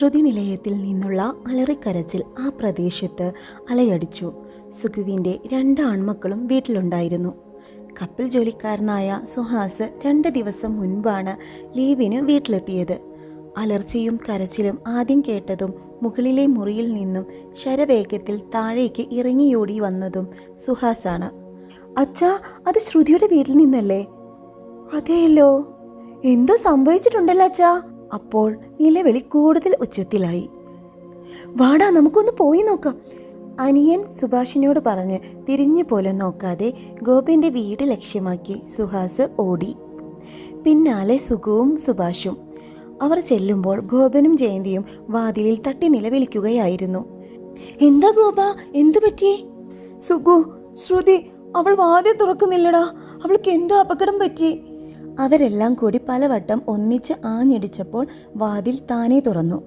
ശ്രുതിനിലയത്തിൽ നിന്നുള്ള അലറിക്കരച്ചിൽ ആ പ്രദേശത്ത് അലയടിച്ചു. സുഖുവിൻ്റെ 2 ആൺമക്കളും വീട്ടിലുണ്ടായിരുന്നു. കപ്പൽ ജോലിക്കാരനായ സുഹാസ് 2 ദിവസം മുൻപാണ് ലീവിന് വീട്ടിലെത്തിയത്. അലർച്ചയും കരച്ചിലും ആദ്യം കേട്ടതും മുകളിലെ മുറിയിൽ നിന്നും ശരവേഗത്തിൽ താഴേക്ക് ഇറങ്ങിയോടി വന്നതും സുഹാസാണ്. അച്ഛാ, അത് ശ്രുതിയുടെ വീട്ടിൽ നിന്നല്ലേ? അതെയല്ലോ. എന്തോ സംഭവിച്ചിട്ടുണ്ടല്ലോ അച്ഛാ. അപ്പോൾ നിലവിളി കൂടുതൽ ഉച്ചത്തിലായി. വാടാ, നമുക്കൊന്ന് പോയി നോക്കാം, അനിയൻ സുഭാഷിനോട് പറഞ്ഞ് തിരിഞ്ഞു പോലും നോക്കാതെ ഗോപിന്റെ വീട് ലക്ഷ്യമാക്കി സുഹാസ് ഓടി. പിന്നാലെ സുഖുവും സുഭാഷും. അവർ ചെല്ലുമ്പോൾ ഗോപനും ജയന്തിയും വാതിലിൽ തട്ടി നിലവിളിക്കുകയായിരുന്നു. എന്താ ഗോപ, എന്തു പറ്റി? സുഖു, ശ്രുതി, അവൾ വാതിൽ തുറക്കുന്നില്ലടാ, അവൾക്ക് എന്തോ അപകടം പറ്റി. അവരെല്ലാം കൂടി പലവട്ടം ഒന്നിച്ച് ആഞ്ഞടിച്ചപ്പോൾ വാതിൽ താനേ തുറന്നു.